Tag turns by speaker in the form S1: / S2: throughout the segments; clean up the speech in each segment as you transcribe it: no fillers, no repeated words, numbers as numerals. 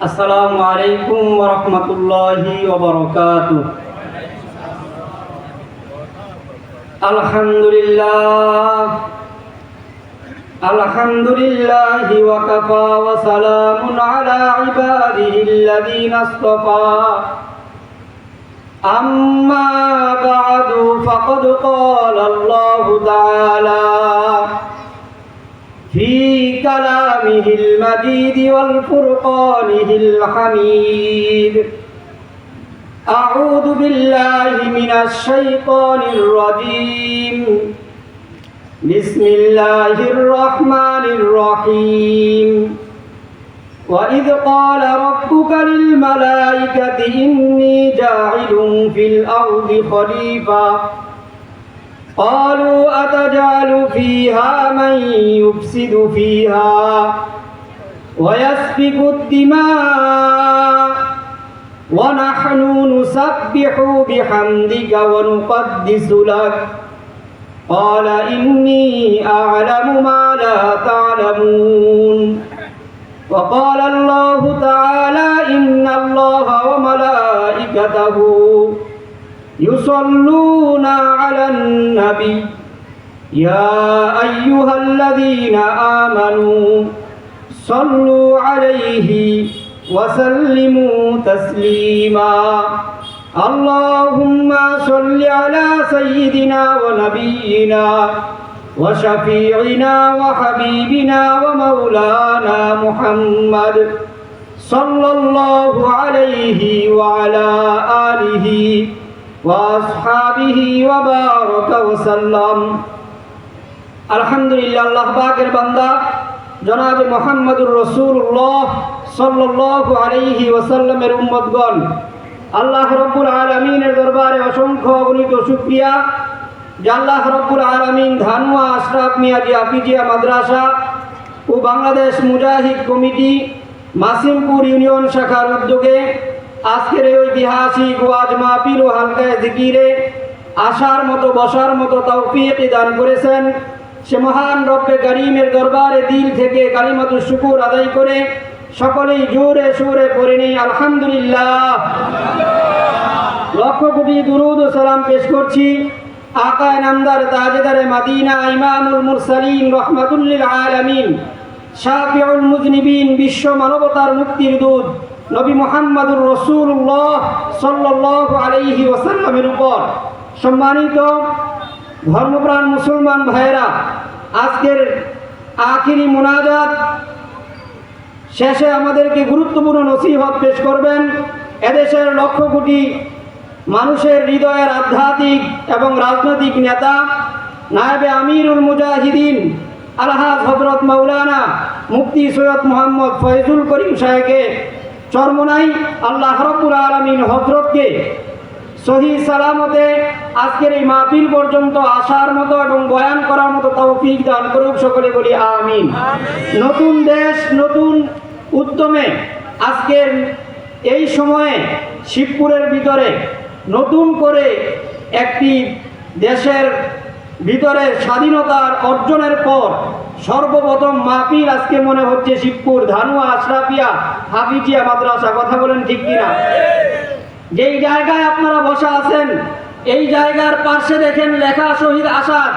S1: আসসালামু আলাইকুম ওয়া রাহমাতুল্লাহি ওয়া বারাকাতুহু। আলহামদুলিল্লাহি ওয়া কাফা ওয়া সালামুন আলা ইবাদিহিল্লাযীনা ইসতাফা। আম্মা বা'দু ফাকাদ ক্বালা আল্লাহু তাআলা في كلامه المجيد والفرقانه الحميد. أعوذ بالله من الشيطان الرجيم. بسم الله الرحمن الرحيم. وإذ قال ربك للملائكة إني جاعل في الأرض خليفة قالوا أتجعل فيها من يفسد فيها ويسفك الدماء ونحن نسبح بحمدك ونقدس لك قال إني أعلم ما لا تعلمون. وقال الله تعالى إن الله وملائكته يصلون على النبي يا أيها الذين آمنوا صلوا عليه وسلموا تسليما. اللهم صل على سيدنا ونبينا وشفيعنا وحبيبنا ومولانا محمد صلى الله عليه وعلى آله وأصحابه وبارك وسلم. আলহামদুলিল্লাহ, আল্লাহ পাকের বান্দা জনাবে মুহাম্মদুর রাসূলুল্লাহ সাল্লাল্লাহু আলাইহি ওয়াসাল্লামের উম্মতগণ, আল্লাহ রাব্বুল আলামিনের দরবারে অসংখ্য অগণিত শুকরিয়া যে আল্লাহ রাব্বুল আলামিন ধানুয়া আশরাফ মিয়াজি হাফিজিয়া মাদ্রাসা ও বাংলাদেশ মুজাহিদ কমিটি মাসিমপুর ইউনিয়ন শাখার উদ্যোগে আজকের এই ঐতিহাসিক ওয়াজ মাহফিল ও হালকায়ে জিকিরে আসার মতো বসার মতো তৌফিক দান করেছেন। সে মহান রব্বে কারীমের দরবারে দিল থেকে কালিমাতুশ শুকর আদায় করে সকলেই জোরে সুরে পড়ে নেই আলহামদুলিল্লাহ। লক্ষ কোটি দুরূদ ও সালাম পেশ করছি আকা নামদার তাজদারে মদিনা ইমামুল মুরসালিন রাহমাতুল লিল আলামিন শাফিউল মুজনিবিন বিশ্ব মানবতার মুক্তির দূত নবী মুহাম্মদুর রাসূলুল্লাহ সাল্লাল্লাহু আলাইহি ওয়াসাল্লামের উপর। সম্মানিত ধর্মপ্রাণ মুসলমান ভাইয়েরা, আজকের আখিরি মুনাজাত শেষে আমাদেরকে গুরুত্বপূর্ণ নসিহত পেশ করবেন এদেশের লক্ষ কোটি মানুষের হৃদয়ের আধ্যাত্মিক এবং রাজনৈতিক নেতা নায়েবে আমিরুল মুজাহিদিন আলহাজ হযরত মাওলানা মুফতি সৈয়দ মোহাম্মদ ফয়জুল করিম সাহেবকে চরমনাই আল্লাহ রাব্বুল আলামিন হযরতকে সহি সালামতে আজকের এই মাহফিল পর্যন্ত আসার মতো এবং বয়ান করার মতো তৌফিক দান করুক, সকলে বলি আমিন। নতুন দেশ নতুন উদ্যমে আজকের এই সময়ে শিবপুরের ভিতরে নতুন করে একটি দেশের ভিতরে স্বাধীনতার অর্জনের পর সর্বপ্রথম মাহফিল আজকে মনে হচ্ছে শিবপুর ধানুয়া আশরাফিয়া হাফিজিয়া মাদ্রাসা। কথা বলেন ঠিক কিনা? যেই জায়গায় আপনারা বসা আছেন এই জায়গার পাশে দেখেন লেখা শহীদ আসাদ।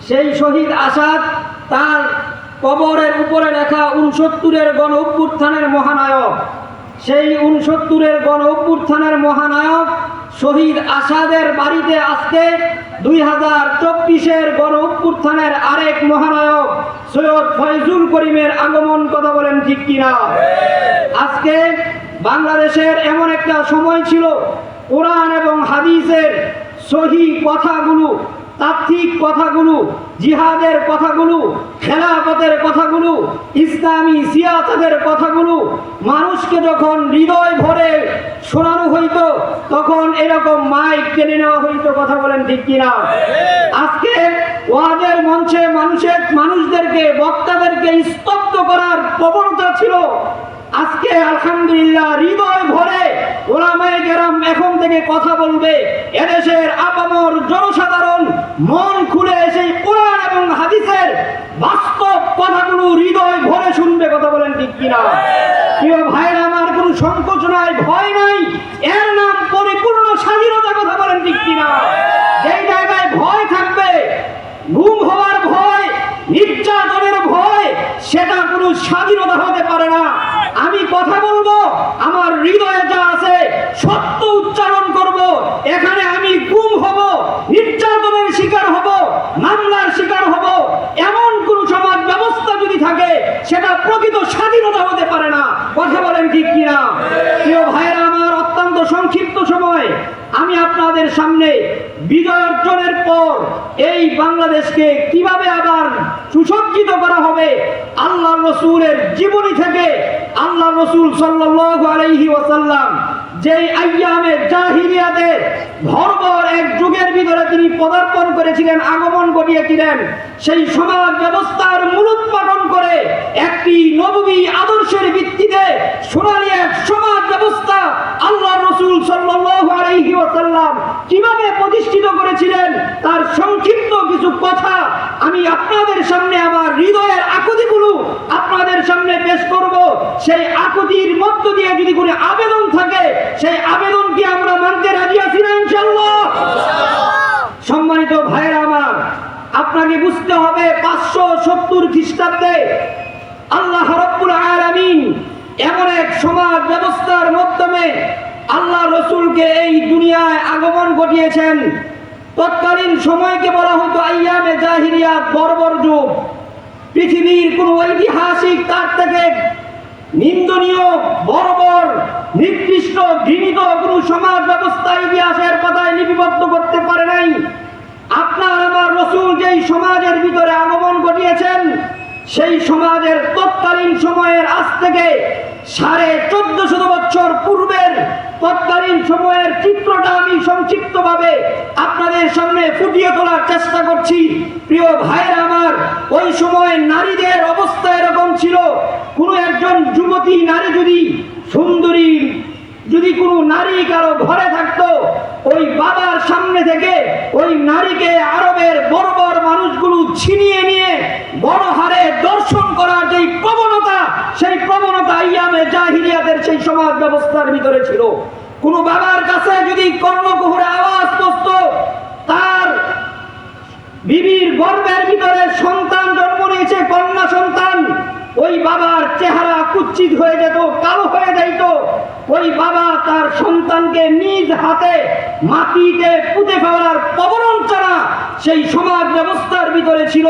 S1: সেই শহীদ আসাদ তার কবরের উপরে লেখা 69-এর গণ অভ্যুত্থানের মহানায়ক। সেই 69-এর গণ অভ্যুত্থানের মহানায়ক শহীদ আসাদের বাড়িতে আজকে 2024-এর গণ অভ্যুত্থানের আরেক মহানায়ক সৈয়দ ফয়জুল করিমের আগমন। কথা বলেন ঠিক কিনা? আজকে বাংলাদেশের এমন একটা সময় ছিল কোরআন এবং হাদিসের সহি কথাগুলো, তাত্ত্বিক কথাগুলো, জিহাদের কথাগুলো, খেলাফতের কথাগুলো, ইসলামী সিয়াসতের কথাগুলো মানুষকে যখন হৃদয় ভরে শোনানো হইতো তখন এরকম মাইক টেনে নেওয়া হইতো। কথা বলেন ঠিক কিনা? আজকে ওয়াজের মঞ্চে মানুষদেরকে বক্তাদেরকে স্তব্ধ করার প্রবণতা ছিল। আজকে আলহামদুলিল্লাহ হৃদয় ভরে ওলামায়ে কেরাম এখন থেকে কথা বলবে। এদেশের আপামর জনসাধারণ মন খুলে সেই কোরআন এবং হাদিসের বাস্তব কথাগুলো হৃদয় ভরে কিনা? প্রিয় ভাইরা আমার, কোনো সংকোচ নাই, ভয় নাই, এর নাম পরিপূর্ণ স্বাধীনতা। কথা বলেন ঠিক কিনা? যেই জায়গায় ভয় থাকবে, গুম হওয়ার ভয়, নির্যাতনের ভয়, সেটা কোনো স্বাধীনতা হতে পারে না। আমি কথা বলবো, আমার হৃদয়ে যা আছে সত্য উচ্চারণ করব। এখানে আমি গুম হব, নির্যাতনের শিকার হব, মামলার শিকার হব, এমন কোন সমাজ ব্যবস্থা যদি থাকে, সেটা প্রকৃত স্বাধীনতা হতে পারে না। কথা বলেন ঠিক কিনা? প্রিয় ভাইরা আমার, অত্যন্ত সংক্ষিপ্ত সময় আমি আপনাদের সামনে বিজয় অর্জনের পর এই বাংলাদেশকে কিভাবে আবার সুসজ্জিত করা হবে, আল্লাহ রসুলের জীবনী থেকে, আল্লাহ রসুল সাল্লাল্লাহু আলাইহি ওয়াসাল্লাম যেই আইয়ামে জাহিলিয়াতে ভরভর এক যুগের ভিতরে তিনি পদার্পণ করেছিলেন, আগমন ঘটিয়েছিলেন, সেই সমাজ ব্যবস্থার মূলোৎপাটন করে একটি নববী আদর্শের ভিত্তিতে সোনালী এক সমাজ ব্যবস্থা আল্লাহ রসুল সাল্লাল্লাহু আলাইহি ওয়াসাল্লাম কিভাবে প্রতিষ্ঠিত করেছিলেন, তার সংক্ষিপ্ত কিছু কথা আমি আপনাদের সামনে আমার হৃদয়ের আকুতিগুলো আপনাদের সামনে পেশ করব। সেই আকুতির মধ্য দিয়ে যদি কোনো আবেদন থাকে, সেই আবেদন কি আমরা মানতে রাজি আছি না ইনশাআল্লাহ? সম্মানিত ভাইরা আমার, আপনাকে বুঝতে হবে 570 খ্রিস্টাব্দে আল্লাহ রাব্বুল আলামিন এমন এক সমাজ ব্যবস্থার মাধ্যমে আল্লাহ রসুলকে এই দুনিয়ায় আগমন ঘটিয়েছেন। তৎকালীন সময়কে বলা হতো আইয়ামে জাহিলিয়াত, বর্বর যুগ। পৃথিবীর কোন ঐতিহাসিক তার থেকে নিন্দনীয়, বর্বর, নিকৃষ্ট, ঘৃণিত কোন সমাজ ব্যবস্থা ইতিহাসের পাতায় লিপিবদ্ধ করতে পারে নাই। আপনার আমার রসুল যেই সমাজের ভিতরে আগমন ঘটিয়েছেন, সেই সমাজের তৎকালীন সময়ের আজ থেকে 1450 বছর পূর্বের তৎকালীন সময়ের চিত্রটা আমি সংক্ষিপ্তভাবে আপনাদের সামনে ফুটিয়ে তোলার চেষ্টা করছি। প্রিয় ভাইরা আমার, ওই সময় নারীদের অবস্থা এরকম ছিল, কোনো একজন যুবতী নারী যদি সুন্দরী, যদি কোনো নারী কারো ঘরে থাকতো, ওই বাবার সামনে থেকে ওই নারীকে আরবের বর্বর মানুষগুলো ছিনিয়ে নিয়ে বড় হারে দর্শন করার যেই প্রবণতা, সেই প্রবণতা আইয়ামে জাহিলিয়াতের সেই সমাজ ব্যবস্থার ভিতরে ছিল। কোনো বাবার কাছে যদি কর্ণকুহরে আওয়াজ পৌঁছত, তার বিবির গর্ভের ভিতরে সন্তান জন্ম নিয়েছে, কন্যা সন্তান, ওই বাবার চেহারা কুৎসিত হয়ে যেত, কালো হয়ে যাইত। ওই বাবা তার সন্তানকে নিজ হাতে মাটিতে পুঁতে ফেলার প্রবণতা সেই সমাজ ব্যবস্থার ভিতরে ছিল।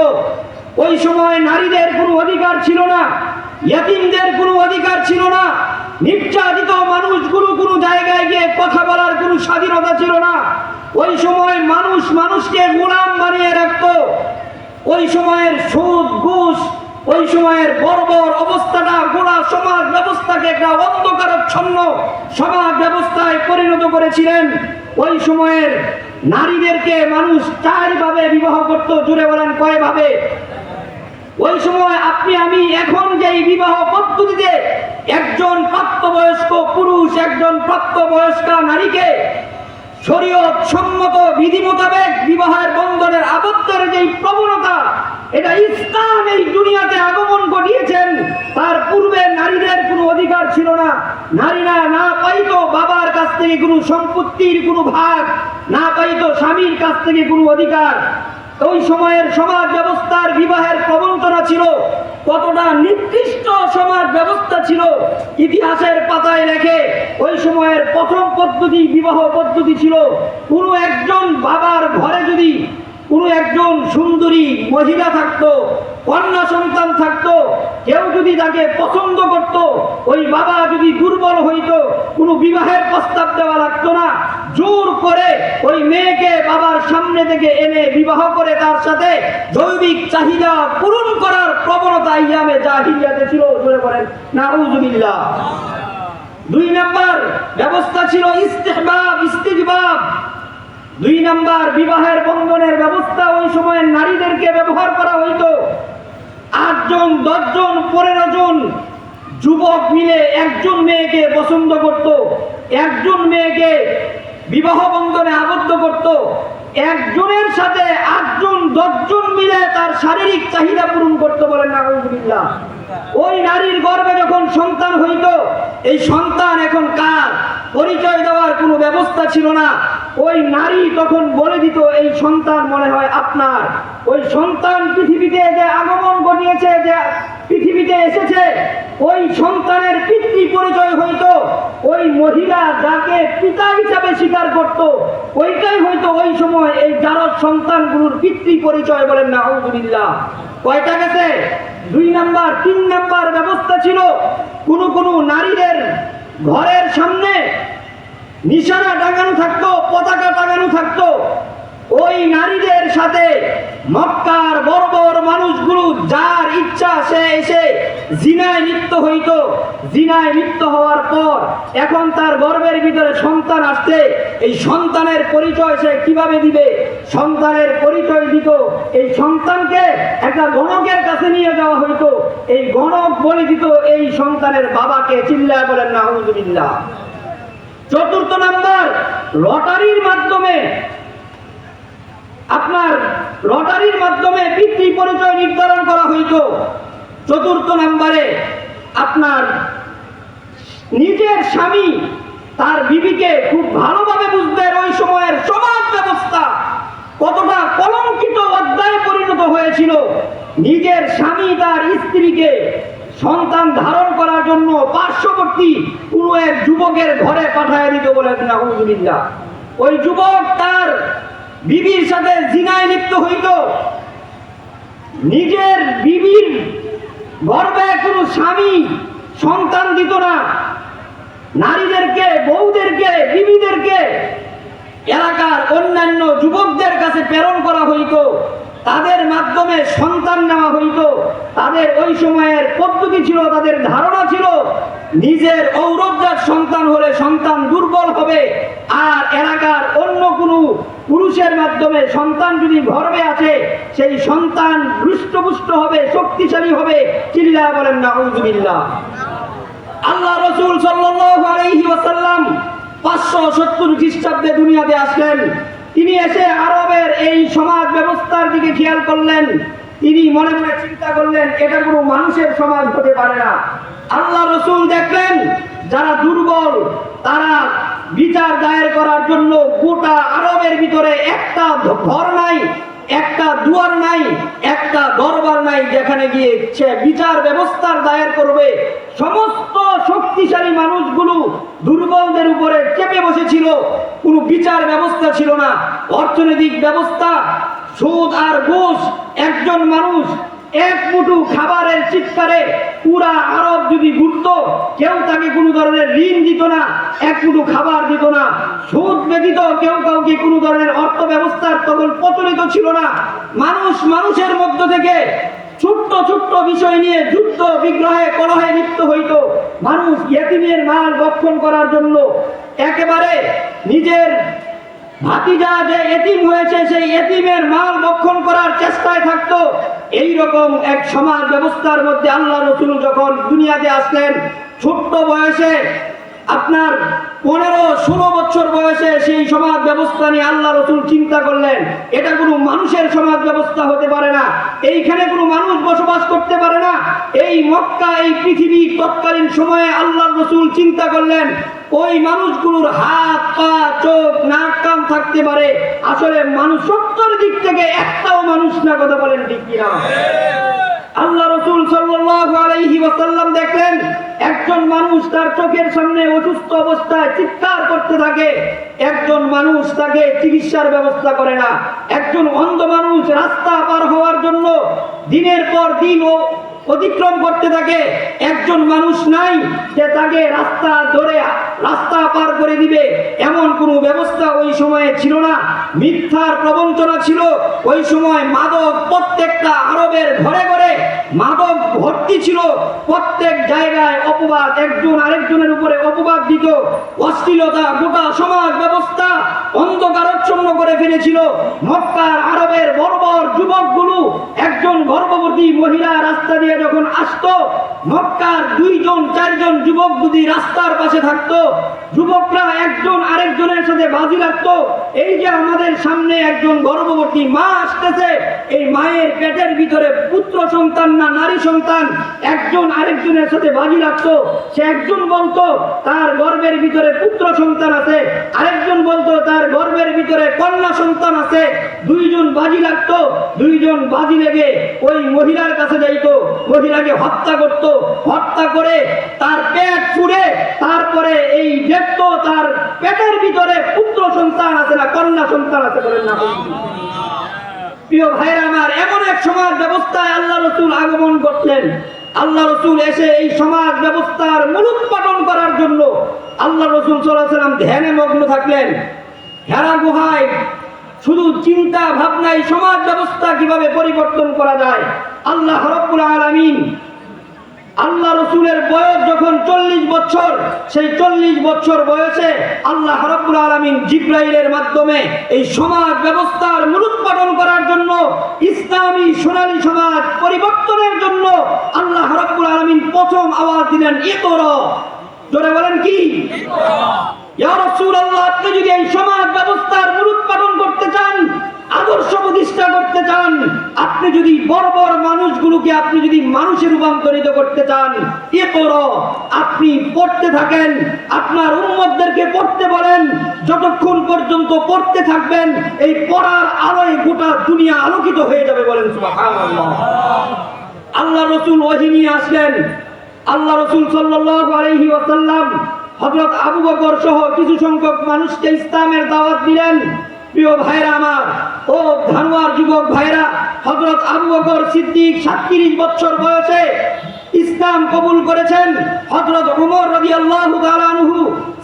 S1: ওই সময় নারীদের কোনো অধিকার ছিল না, ইয়েতিমদের কোনো অধিকার ছিল না, নির্যাতিত মানুষগুলো কোনো জায়গায় গিয়ে কথা বলার কোনো স্বাধীনতা ছিল না। ওই সময় মানুষ মানুষকে গোলাম বানিয়ে রাখত। ওই সময়ের সুদ, ঘুষ, ওই সময়ের বর্বর অবস্থাটা গোটা সমাজ ব্যবস্থাকে একটা অন্ধকারাচ্ছন্ন সমাজ ব্যবস্থায় পরিণত করেছিলেন। ওই সময়ের নারীদেরকে মানুষ 4 ভাবে বিবাহ করত। জুড়ে বলেন, কয়ভাবে? ওই সময় আপনি আমি এখন যেই বিবাহ পদ্ধতিতে একজন প্রাপ্তবয়স্ক পুরুষ একজন প্রাপ্তবয়স্কা নারীকে শরীয়ত সম্মত বিধি মোতাবেক বিবাহের বন্ধনের আবদ্ধের যেই প্রবণতা, এটা ইসলাম এই দুনিয়াতে আগমন ঘটিয়েছেন। তার পূর্বে নারীদের কোনো অধিকার ছিল না। নারীরা না পাইতো বাবার কাছ থেকে কোনো সম্পত্তির কোনো ভাগ, না পাইতো স্বামীর কাছ থেকে কোনো অধিকার। ওই সময়ের সমাজ ব্যবস্থার বিবাহের প্রবণতা ছিল, কতটা নিকৃষ্ট সমাজ ব্যবস্থা ছিল ইতিহাসের পাতায় লেখে। ওই সময়ের প্রথম পদ্ধতি বিবাহ পদ্ধতি ছিল, কোনো একজন বাবার ঘরে যদি কোনো একজন সুন্দরী মহিলা থাকতো, কন্যা সন্তান থাকতো, কেউ যদি তাকে পছন্দ করত, ওই বাবা যদি দুর্বল হইতো, কোনো বিবাহের প্রস্তাব দেওয়া লাগতো না। জোর করে ওই মেয়েকে বাবার সামনে থেকে এনে বিবাহ করে তার সাথে জৈবিক চাহিদা পূরণ করার প্রবণতা আইয়ামে জাহিলিয়াতে ছিল। জোরে বলেন নাউযুবিল্লাহ। 2 নম্বর ব্যবস্থা ছিল ইস্তিহবাব, ইস্তিজবাব। 2 নম্বর বিবাহের বন্ধনের ব্যবস্থা ওই সময় নারীদেরকে ব্যবহার করা হইতো। 8 জন, 10 জন, 15 জন যুবক মিলে একজন মেয়েকে পছন্দ করত, একজন মেয়েকে বিবাহ বন্ধনে আবদ্ধ করত। একজনের সাথে 8জন 10জন মিলে তার শারীরিক চাহিদা পূরণ করতে, বলেন নাউযুবিল্লাহ। ওই নারীর গর্ভে যখন সন্তান হইত, এই সন্তান এখন কার পরিচয় দেওয়ার কোনো ব্যবস্থা ছিল না। ওই নারী তখন বলে দিত এই সন্তান মনে হয় আপনার। ওই সন্তান পৃথিবীতে যে আগমন ঘটিয়েছে, যে পৃথিবীতে এসেছে, ওই সন্তানের পিতৃ পরিচয় হইতো ওই মহিলা যাকে পিতা হিসাবে স্বীকার করত, ওইটাই হয়তো ওই সময় এই জারজ সন্তানগুলোর পিতৃ পরিচয়, বলেন নাউযুবিল্লাহ। কয়টা গেছে? 2 নাম্বার। 3 নাম্বার ব্যবস্থা ছিল, কোন নারীদের ঘরের সামনে নিশানা টাঙানো থাকতো, পতাকা টাঙানো থাকতো। ওই নারীদের সাথে মক্কার বড় বড় মানুষগুলো যার ইচ্ছা সে এসে জিনায় লিপ্ত হইতো। জিনায় লিপ্ত হওয়ার পর এখন তার গর্ভের ভিতরে সন্তান আসছে, এই সন্তানের পরিচয় সে কিভাবে দিবে? সন্তানের পরিচয় দিত, এই সন্তানকে একটা গণকের কাছে নিয়ে যাওয়া হইতো। এই গণক বলে দিত এই সন্তানের বাবাকে। চিল্লায় বলেন নাউযুবিল্লাহ। 4th নাম্বার, লটারির মাধ্যমে, আপনার লটারির মাধ্যমে পিতৃ পরিচয় নির্ধারণ করা হইত। 4th নাম্বারে আপনার নিজের স্বামী তার বিবিকে খুব ভালোভাবে বুঝবেন ওই সময়ের সমাজ ব্যবস্থা কতটা কলঙ্কিত অধ্যায়ে পরিণত হয়েছিল। নিজের স্বামী তার স্ত্রীকে সন্তান ধারণ করার জন্য পার্শ্ববর্তী কোনো এক যুবকের ঘরে পাঠায় দিত, বলে নাউযুবিল্লাহ। ওই যুবক তার বিবির সাথে জিনায় লিপ্ত হইত। নিজের বিবির গর্ভে কোনো স্বামী সন্তান দিত না। নারীদেরকে, বউদেরকে, বিবিদেরকে এলাকার অন্যান্য যুবকদের কাছে প্রেরণ করা হইত, তাদের মাধ্যমে সন্তান নেওয়া হইত। তাদের ওই সময়ের পদ্ধতি ছিল, তাদের ধারণা ছিল নিজের ঔরজাত সন্তান হলে সন্তান দুর্বল হবে, আর এলাকার অন্য কোনো পুরুষের মাধ্যমে সন্তান যদি গর্ভে আছে সেই সন্তান হৃষ্টপুষ্ট হবে, শক্তিশালী হবে। চিল্লায়া বলেন নাউযুবিল্লাহ। আল্লাহ রাসূল সাল্লাল্লাহু আলাইহি ওয়াসাল্লাম 570 খ্রিস্টাব্দে দুনিয়াতে আসলেন। তিনি এসে আরবের এই সমাজ ব্যবস্থার দিকে খেয়াল করলেন। তিনি মনে মনে চিন্তা করলেন এটা কোনো মানুষের সমাজ হতে পারে না। আল্লাহ রাসূল দেখলেন যারা দুর্বল তারা বিচার দায়ের করার জন্য গোটা আরবের ভিতরে একটা ঘর নাই, একটা দুয়ার নাই, একটা দরবার নাই যেখানে গিয়ে সে বিচার ব্যবস্থার দায়ের করবে। সমস্ত শক্তিশালী মানুষগুলো দুর্বলদের উপরে চেপে বসেছিল। কোনো বিচার ব্যবস্থা ছিল না, অর্থনৈতিক ব্যবস্থা, সুদ আর ঘুষ। একজন মানুষ এক মুঠো খাবারের চিৎকারে পুরা আরব যদি ঘুরত, কেউ তাকে কোনো ধরনের ঋণ দিত না, এক মুঠো খাবার দিত না। সুদ ব্যতীত কেউ কাউকে কোনো ধরনের অর্থ ব্যবস্থার তখন প্রচলিত ছিল না। মানুষ মানুষের মধ্য থেকে ছোট্ট ছোট্ট বিষয় নিয়ে যুদ্ধ বিগ্রহে কলহে লিপ্ত হইত। মানুষ ইয়েতিমের মাল রক্ষণ করার জন্য একেবারে নিজের ভাতিজা যে এতিম হয়েছে সেই এতিমের মাল রক্ষণ করার চেষ্টায় থাকতো। এই রকম এক সমাজ ব্যবস্থার মধ্যে আল্লাহ রাসূল যখন দুনিয়াতে আসলেন, ছোট্ট বয়সে আপনার 15-16 বছর বয়সে সেই সমাজ ব্যবস্থা নিয়ে আল্লাহ রাসূল চিন্তা করলেন এটা কোনো মানুষের সমাজ ব্যবস্থা হতে পারে না, এইখানে কোনো মানুষ বসবাস করতে পারে না। এই মক্কা, এই পৃথিবী তৎকালীন সময়ে আল্লাহ রাসূল চিন্তা করলেন ওই মানুষগুলোর হাত পা চোখ নাক কান থাকতে পারে, আসলে মানুষ সত্যের দিক থেকে একটাও মানুষ না। কথা বলেন ঠিক কিনা? আল্লাহ রাসূল সাল্লাল্লাহু আলাইহি ওয়াসাল্লাম দেখলেন একজন মানুষ তার চোখের সামনে অসুস্থ অবস্থায় চিৎকার করতে থাকে, একজন মানুষ তাকে চিকিৎসার ব্যবস্থা করে না। একজন অন্ধ মানুষ রাস্তা পার হওয়ার জন্য দিনের পর দিন অতিক্রম করতে থাকে, একজন মানুষ নাই যে তাকে রাস্তা ধরে রাস্তা পার করে দিবে, এমন কোনো ব্যবস্থা ওই সময়ে ছিল না। মিথ্যার প্রবঞ্চনা ছিল ওই সময়। মাদক প্রত্যেকটা আরবের ঘরে ঘরে মাদক ভর্তি ছিল, প্রত্যেক জায়গায় অপবাদ, একজন আরেকজনের উপরে অপবাদ দিত। অশ্লীলতা গোটা সমাজ ব্যবস্থা অন্ধকারাচ্ছন্ন করে ফেলেছিল। মক্কার আরবের বড় বড় যুবকগুলো একজন গর্ভবতী মহিলা রাস্তা দিয়ে যখন আসতো, মক্কা মক্কার 2 জন 4 জন যুবক যদি রাস্তার পাশে থাকতো, যুবকরা একজন আরেকজনের সাথে বাজি রাখতো, এই যে আমাদের সামনে একজন গর্ভবতী মা আসতেছে, এই মায়ের পেটের ভিতরে পুত্র সন্তান না নারী সন্তান, একজন আরেকজনের সাথে বাজি রাখতো। সে একজন বলতো তার গর্ভের ভিতরে পুত্র সন্তান আছে, আরেকজন বলতো তার গর্ভের ভিতরে কন্যা সন্তান আছে। 2 জন বাজি রাখতো, 2 জন বাজি লেগে ওই মহিলার কাছে যাইতো, মহিলাকে হত্যা করত, হত্যা করে তার পেট ফুড়ে তারপরে এই দেখতো তার পেটের ভিতরে পুত্র সন্তান আছে না কন্যা সন্তান আছে, বলেন না। প্রিয় ভাইরা আমার, এমন এক সমাজ ব্যবস্থায় আল্লাহ রাসূল আগমন করলেন। আল্লাহ রাসূল এসে এই সমাজ ব্যবস্থার মূলোৎপাটন করার জন্য আল্লাহ রাসূল সাল্লাল্লাহু আলাইহি ওয়াসাল্লাম ধ্যানে মগ্ন থাকলেন। হেরা গুহায় শুধু চিন্তা ভাবনায় সমাজ ব্যবস্থা কিভাবে পরিবর্তন করা যায়। আল্লাহ রাব্বুল আলামিন, আল্লাহ রাসূলের বয়স যখন 40 বছর, সেই 40 বছর বয়সে আল্লাহ রাব্বুল আলামিন জিবরাইলের মাধ্যমে এই সমাজ ব্যবস্থার মূলোৎপাটন করার জন্য, ইসলামী সোনালী সমাজ পরিবর্তনের জন্য আল্লাহ রাব্বুল আলামিন প্রথম আওয়াজ দিলেন, ইকরা। জোরে বলেন কি? ইয়া রাসূলুল্লাহ, আপনি যদি এই সমাজ ব্যবস্থার মূলোৎপাটন করতে চান, আদর্শ প্রতিষ্ঠা করতে চান, আপনি যদি বর্বর মানুষগুলোকে আপনি যদি মানুষে রূপান্তরিত করতে চান, ইকরা, আপনি পড়তে থাকেন, আপনার উম্মতদেরকে পড়তে বলেন। যতক্ষণ পর্যন্ত পড়তে থাকবেন, এই পড়ার আলোয় গোটা দুনিয়া আলোকিত হয়ে যাবে, বলেন সুবহানাল্লাহ। আল্লাহ রাসূল ওহী নিয়ে আসলেন। আল্লাহ রাসূল সাল্লাল্লাহু আলাইহি ওয়াসাল্লাম হযরত আবু বকর সহ কিছু সংখ্যক মানুষকে ইসলামের দাওয়াত দিলেন। প্রিয় ভাইরা আমার, ও ধানুয়ার যুবক ভাইরা, হযরত আবু বকর সিদ্দিক 37 বছর বয়সে ইসলাম কবুল করেছেন। হযরত ওমর রাদিয়াল্লাহু তাআলা আনহু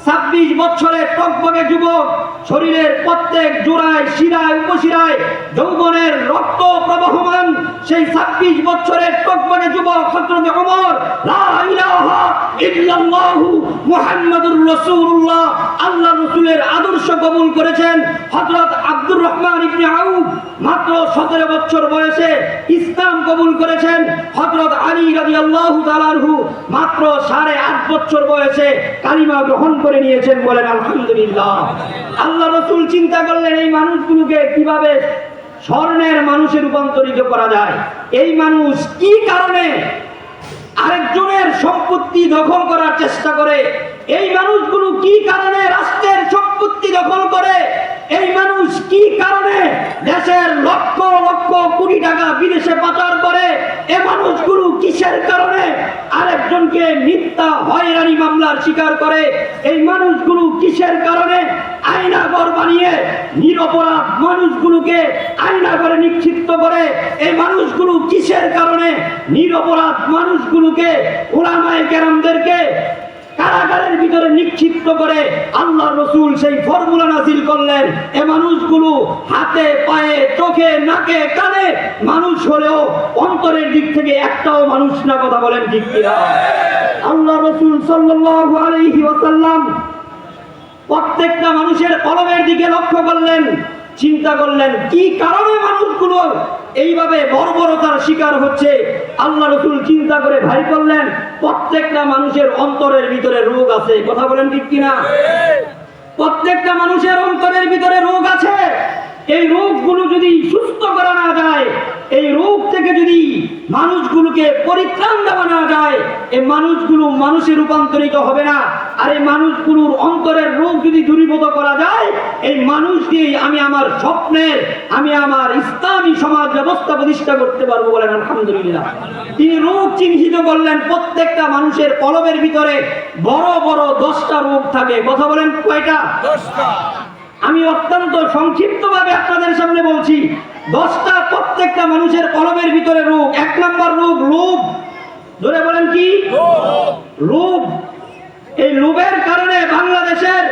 S1: 26 বছরের টকবকে যুবক, শরীরের প্রত্যেক জোড়ায় শিরায় উপশিরায় যৌবনের রক্ত প্রবাহমান, সেই 26 বছরের টকবকে যুবক হযরত ওমর লা ইলাহা ইল্লাল্লাহু মুহাম্মাদুর রাসূলুল্লাহ আল্লাহ রাসূলের আদর্শ কবুল করেছেন। হযরত আব্দুর রহমান ইবনে আউফ মাত্র 17 বছর বয়সে ইসলাম কবুল করেছেন। হযরত আলী রাদিয়াল্লাহু তাআলা আনহু মাত্র 8.5 বছর বয়সে কালিমা গ্রহণ করে নিয়েছেন, বলেন আলহামদুলিল্লাহ। আল্লাহ রাসূল চিন্তা করলেন এই মানুষগুলোকে কিভাবে স্বর্ণের মানুষে রূপান্তরিত করা যায়। এই মানুষ কি কারণে আরেকজনের সম্পত্তি দখল করার চেষ্টা করে, এই মানুষগুলো কি কারণে রাষ্ট্রের সম্পত্তি দখল করে, এই মানুষ কি কারণে দেশের লক্ষ লক্ষ কোটি টাকা বিদেশে পাচার করে, এই মানুষগুলো কিসের কারণে আরেকজনকে মিথ্যা হয়রানি মামলার শিকার করে, এই মানুষগুলো কিসের কারণে আয়নাঘর বানিয়ে নিরপরাধ মানুষগুলোকে আয়নাঘরে নিক্ষিপ্ত করে, এই মানুষগুলো কিসের কারণে নিরপরাধ মানুষগুলোকে উলামায়ে কেরামদেরকে কারাগারের ভিতরে নিক্ষিপ্ত করে। আল্লাহ রাসূল সেই ফর্মুলা নাযিল করলেন, এ মানুষগুলো হাতে পায়ে চোখে নাকে কানে মানুষ হলেও অন্তরের দিক থেকে একটাও মানুষ না, কথা বলেন ঠিক কিনা? আল্লাহ রাসূল সাল্লাল্লাহু আলাইহি ওয়াসাল্লাম প্রত্যেকটা মানুষের কলবের দিকে লক্ষ্য করলেন, চিন্তা করলেন কি কারণে মানুষগুলো এইভাবে বর্বরতার শিকার হচ্ছে। আল্লাহ রাসূল চিন্তা করে ভাই করলেন, প্রত্যেকটা মানুষের অন্তরের ভিতরে রোগ আছে, কথা বলেন ঠিক কিনা? প্রত্যেকটা মানুষের অন্তরের ভিতরে রোগ আছে। এই রোগগুলো যদি সুস্থ করা না যায়, এই রোগ থেকে যদি মানুষগুলোকে পরিত্রাণ দেওয়া না যায়, এই মানুষগুলো মানুষে রূপান্তরিত হবে না। আর এই মানুষগুলোর অন্তরের রোগ যদি দূরীভূত করা যায়, এই মানুষ দিয়ে আমি আমার স্বপ্নের, আমি আমার ইসলামী সমাজ ব্যবস্থা প্রতিষ্ঠা করতে পারবো, বলেন আলহামদুলিল্লাহ। তিনি রোগ চিহ্নিত করলেন, প্রত্যেকটা মানুষের কলবের ভিতরে বড় বড় 10টা রোগ থাকে, কথা বলেন কয়টা? 10টা। আমি অত্যন্ত সংক্ষিপ্তভাবে আপনাদের সামনে বলছি, 10টা প্রত্যেকটা মানুষের কলবের ভিতরে রোগ। 1 নম্বর রোগ লোভ। ধরে বলেন কি? লোভ। এই লোভের কারণে বাংলাদেশের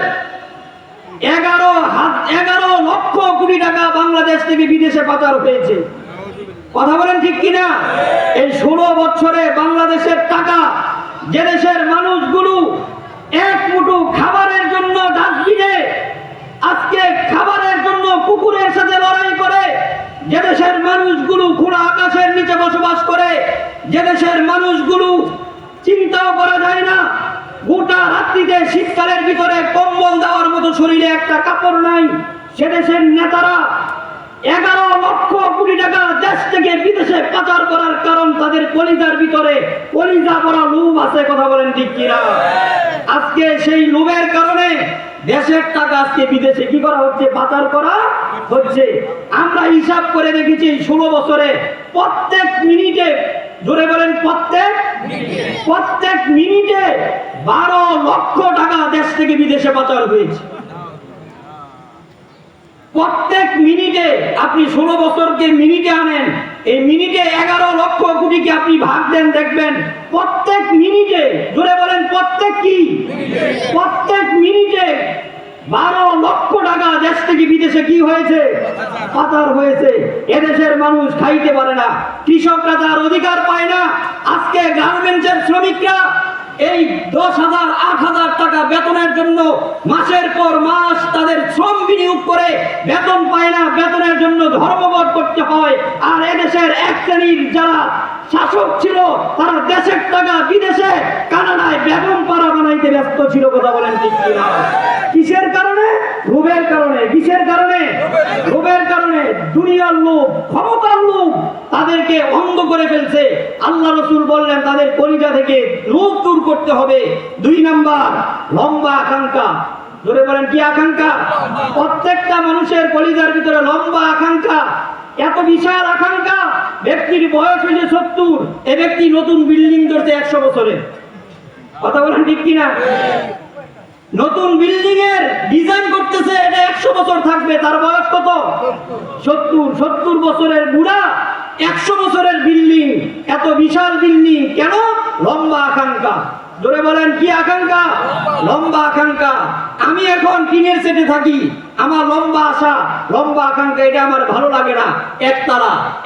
S1: 11 লক্ষ কোটি টাকা বাংলাদেশ থেকে বিদেশে পাচার হয়েছে, কথা বলেন ঠিক কিনা? এই 16 বছরে বাংলাদেশের টাকা, যে দেশের মানুষগুলো এক মুঠো খাবারের জন্য ডাস্টবিনে, আজকে খাবারের জন্য কুকুরের সাথে লড়াই করে, যে দেশের মানুষগুলো খোলা আকাশের নিচে বসবাস করে, যে দেশের মানুষগুলো চিন্তাও করা যায় না। গোটা রাত্রিতে শীতকালের ভিতরে কম্বল দেওয়ার মতো শরীরে একটা কাপড় নাই। সে দেশের নেতারা 11 লক্ষ কোটি টাকা দেশ থেকে বিদেশে পাচার করার কারণ তাদের কলিজার ভিতরে কলিজা ভরা লোভ আছে। কথা বলেন ঠিক কিনা? আজকে সেই লোভের কারণে দেশের টাকা আজকে বিদেশে কি করা হচ্ছে? পাচার করা হচ্ছে। আমরা হিসাব করে দেখেছি 16 বছরে প্রত্যেক মিনিটে, জোরে বলেন প্রত্যেক মিনিটে 12 লক্ষ টাকা দেশ থেকে বিদেশে পাচার হয়েছে। প্রত্যেক মিনিটে আপনি 16 বছরকে মিনিটে আনেন, এই মিনিটে 11 লক্ষ কোটিকে আপনি ভাগ দেন, দেখবেন প্রত্যেক মিনিটে, জোরে বলেন প্রত্যেক মিনিটে 12 লক্ষ টাকা দেশ থেকে বিদেশে কি হয়েছে? পাচার হয়েছে। এদেশের মানুষ খাইতে পারে না, কৃষকরা তার অধিকার পায় না। আজকে গার্মেন্টসের শ্রমিকরা এই 10,000 8,000 টাকা বেতনের জন্য মাসের পর মাস তাদের শ্রম বিনিয়োগ করে বেতন পায় না, বেতনের জন্য ধর্মঘট করতে হয়। আর এদেশের এক শ্রেণীর যারা শাসক ছিল তারা দেশের টাকা বিদেশে কানাডায় বেগম পাড়া বানাইতে ব্যস্ত ছিল। কথা বলেন ঠিক কিনা? কিসের কারণে? লোভের কারণে। কিসের কারণে? লোভের কারণে। দুনিয়ার লোভ, ক্ষমতার লোভ তাদেরকে অন্ধ করে ফেলছে। আল্লাহ রাসূল বললেন তাদের কলিজা থেকে লোভ দূর করতে হবে। 2 নাম্বার, লম্বা আকাঙ্ক্ষা। জোরে বলেন কি আকাঙ্ক্ষা? প্রত্যেকটা মানুষের কলিজার ভিতরে লম্বা আকাঙ্ক্ষা। এত বিশাল আকাঙ্ক্ষা, ব্যক্তির বয়স হয়েছে 70, এ ব্যক্তি নতুন বিল্ডিং ধরছে 100 বছরে। কথা বলেন ঠিক কিনা? নতুন বিল্ডিং এর ডিজাইন করতেছে, এটা 100 বছর থাকবে। তার বয়স কত? 70 বছরের বুড়া 100 বছরের বিল্ডিং। এত বিশাল বিল্ডিং কেন? লম্বা আকাঙ্ক্ষা। জোরে বলেন কি আকাঙ্ক্ষা? লম্বা আকাঙ্ক্ষা। আমি এখন টিনের সেটে থাকি, আমার লম্বা আশা, লম্বা আকাঙ্ক্ষা, এটা আমার ভালো লাগে না।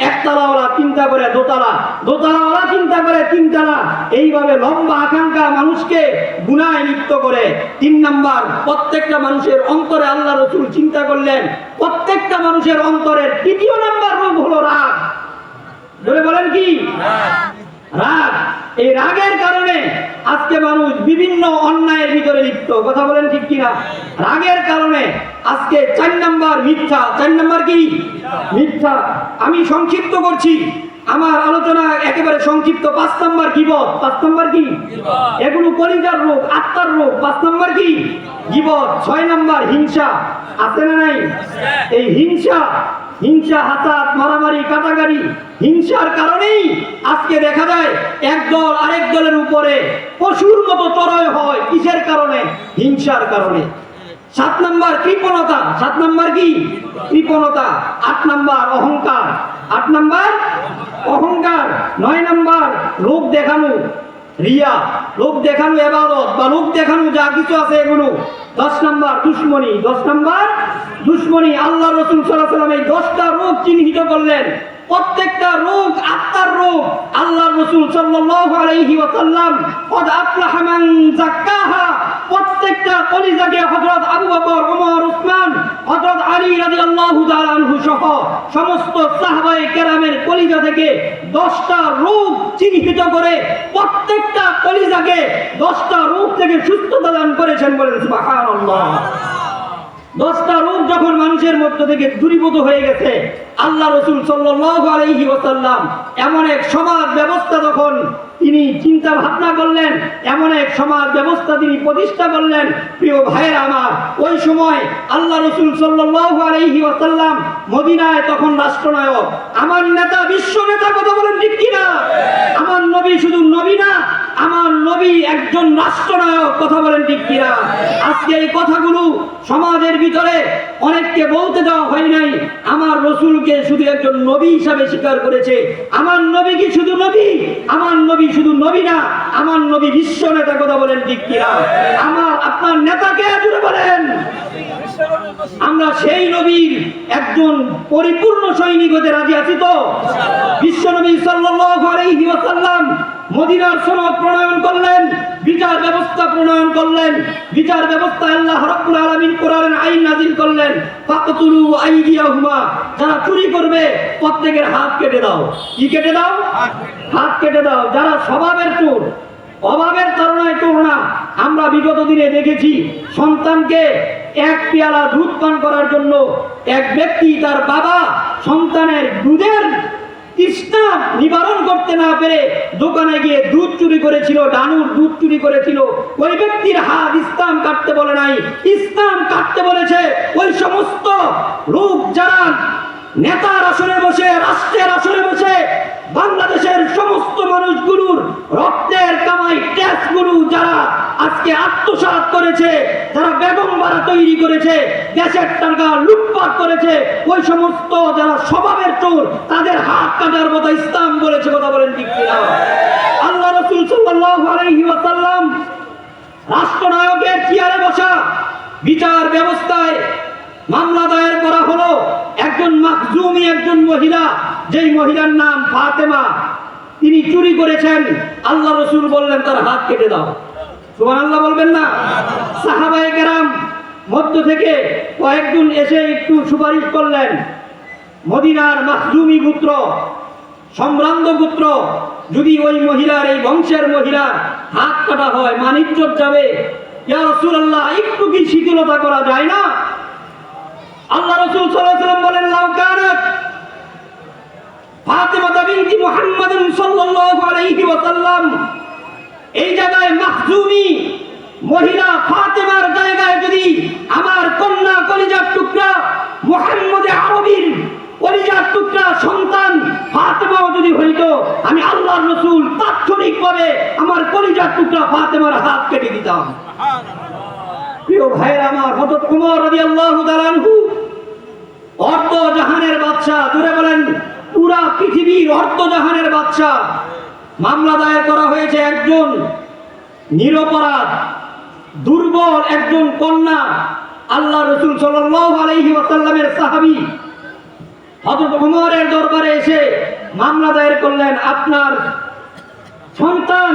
S1: একতলাওয়ালা চিন্তা করে দোতলা, দোতলাওয়ালা চিন্তা করে 3 তলা। এইভাবে লম্বা আকাঙ্ক্ষা মানুষকে গুনাহে লিপ্ত করে। 3 নাম্বার, প্রত্যেকটা মানুষের অন্তরে আল্লাহ রাসূল চিন্তা করলেন প্রত্যেকটা মানুষের অন্তরের 3য় নাম্বার রোগ হলো রাগ। জোরে বলেন কি? রাগ। এই রাগের কারণে আজকে মানুষ বিভিন্ন অন্যায়ের ভিতরে লিপ্ত। কথা বলেন ঠিক কিনা? রাগের কারণে আজকে 4 নাম্বার মিথ্যা। 4 নাম্বার কি? মিথ্যা। আমি সংক্ষিপ্ত করছি আমার আলোচনা, একেবারে সংক্ষিপ্ত। 5 নাম্বার গীবত। 5 নাম্বার কি? এগুলো কলিজার রোগ, আত্মার রোগ। 5 নাম্বার কি? গীবত। 6 নাম্বার হিংসা। আছে না নাই? এই হিংসা, হাসাদ, মারামারি, কাটাকাটি, হিংসার কারণেই আজকে দেখা যায় একদল আরেক দলের উপরে পশুর মতো চড়াই হয়। কিসের কারণে? হিংসার কারণে। 7 নাম্বার কৃপণতা। 7 নাম্বার কি? কৃপণতা। 8 নাম্বার অহংকার। 8 নাম্বার অহংকার। 9 নাম্বার লোক দেখানো, রিয়া, লোক দেখানো ইবাদত বা লোক দেখানো যা কিছু আছে এগুলো। 10 নাম্বার দুশমনি। 10 নাম্বার দুশমনি। আল্লাহ রাসূল সাল্লাল্লাহু আলাইহি ওয়াসাল্লাম এই 10টা রোগ চিহ্নিত করলেন। প্রত্যেকটা রোগ আত্মার রোগ। আল্লাহ রাসূল সাল্লাল্লাহু আলাইহি ওয়াসাল্লাম কদ আফলাহা মান যাক্কাহা, প্রত্যেকটা কলিজাকে হযরত আবু বকর, ওমর, উসমান, হযরত আলী রাদিয়াল্লাহু তাআলা আনহু সহ সমস্ত সাহাবায়ে কেরামের কলিজা থেকে 10টা রোগ চিহ্নিত করে প্রত্যেকটা কলিজাকে 10টা রোগ থেকে সুস্থতা দান করেছেন। বলেন সুবহানাল্লাহ। 10টা রোগ যখন মানুষের মধ্য থেকে দূরীভূত হয়ে গেছে, আল্লাহ রাসূল সাল্লাল্লাহু আলাইহি ওয়াসাল্লাম এমন এক সমাজ ব্যবস্থা তখন তিনি চিন্তা ভাবনা করলেন, এমন এক সমাজ ব্যবস্থা তিনি প্রতিষ্ঠা করলেন। প্রিয় ভাইয়েরা আমার, ওই সময় আল্লাহ রাসূল সাল্লাল্লাহু আলাইহি ওয়াসাল্লাম মদিনায় তখন রাষ্ট্রনায়ক। আমার নেতা, বিশ্ব নেতা। কথা বলেন ঠিক কিনা? আমার নবী শুধু নবী না, আমার নবী একজন রাষ্ট্রনায়ক। কথা বলেন ঠিক কিনা? আজকে এই কথাগুলো সমাজের ভিতরে অনেককে বলতে দেওয়া হয় নাই। আমার রাসূলকে শুধু একজন নবী হিসাবে স্বীকার করেছে। আমার নবী কি শুধু নবী? আমার নবী শুধু নবী না, আমার নবী বিশ্ব নেতা। কথা বলেন ঠিক কিনা? আমার আপনার নেতাকে জুড়ে বলেন। আমরা সেই নবীর একজন পরিপূর্ণ সৈনিক হতে রাজি আছি তো? বিশ্ব নবী সাল্লাল্লাহু আলাইহি ওয়াসাল্লাম মদিনার সনদ প্রণয়ন করলেন, বিচার ব্যবস্থা প্রণয়ন করলেন। বিচার ব্যবস্থা আল্লাহ রাব্বুল আলামিন কোরআনের আইন নাযিল করলেন, ফাকতুলু আইদিয়াহুমা, যারা চুরি করবে প্রত্যেকের হাত কেটে দাও। কি কেটে দাও? হাত কেটে দাও। যারা স্বভাবের চোর, অভাবের তাড়নায় চলো না। আমরা বিগত দিনে দেখেছি সন্তানকে এক পেয়ালা দুধ পান করার জন্য এক ব্যক্তি তার বাবা সন্তানের দুধের তৃষ্ণা নিবারণ করতে না পেরে দোকানে গিয়ে দুধ চুরি করেছিল, ডানুর দুধ চুরি করেছিল। ওই ব্যক্তির হাত ইসলাম কাটতে বলে নাই, ইসলাম কাটতে বলেছে ওই সমস্ত লোক যারা নেতার আসনে বসে, রাষ্ট্রের আসনে বসে বাংলাদেশের সমস্ত মানুষগুলোর রক্তের কামাই ট্যাক্সগুলো যারা আজকে আত্মসাৎ করেছে, যারা বেগম বাড়া তৈরি করেছে, দেশের টাকা লুটপাট করেছে, ওই সমস্ত যারা স্বভাবের চোর তাদের হাত কাটার কথা ইসলাম বলেছে। কথা বলেন ঠিক কিনা? আল্লাহ রাসূল সাল্লাল্লাহু আলাইহি ওয়াসাল্লাম রাষ্ট্রনায়কের চেয়ারে বসা বিচার ব্যবস্থায় মামলা দায়ের করা হলো। একজন মাখজুমি একজন মহিলা, যেই মহিলার নাম ফাতেমা, তিনি চুরি করেছেন। আল্লাহ রাসূল বললেন তার হাত কেটে দাও। সুবহানাল্লাহ বলবেন না? সাহাবায়ে কেরাম মধ্য থেকে কয়েকজন এসে একটু সুপারিশ করলেন, মদিনার মাখজুমি পুত্র, সম্ভ্রান্ত পুত্র, যদি ওই মহিলার, এই বংশের মহিলার হাত কাটা হয় মান ইজ্জত যাবে। ইয়া রাসূলুল্লাহ, একটু কি শিথিলতা করা যায় না? আল্লাহ রাসূল সাল্লাল্লাহু আলাইহি ওয়াসাল্লাম বলেন, লাউ কানাত ফাতিমা বিনতি মুহাম্মদ সাল্লাল্লাহু আলাইহি ওয়াসাল্লাম, এই জায়গায় মাখজুমি মহিলা ফাতেমার জায়গায় যদি আমার কন্যা কলিজার টুকরা মুহাম্মদ আরবীর কলিজার টুকরা সন্তান ফাতেমাও যদি হইতো, আমি আল্লাহর রাসূল তাৎক্ষণিকভাবে আমার কলিজার টুকরা ফাতেমার হাত কেটে দিতাম। প্রিয় ভাইরা আমার, হযরত ওমর রাদিয়াল্লাহু তাআলা আনহু অর্ধ জাহানের বাদশা, জুড়ে বলেন পুরা পৃথিবীর অর্ধ জাহানের বাদশা, মামলা দায়ের করা হয়েছে একজন নিরপরাধ দুর্বল একজন কন্যা আল্লাহ রাসূল সাল্লাল্লাহু আলাইহি ওয়াসাল্লামের সাহাবী হযরত ওমরের দরবারে এসে মামলা দায়ের করলেন, আপনার সন্তান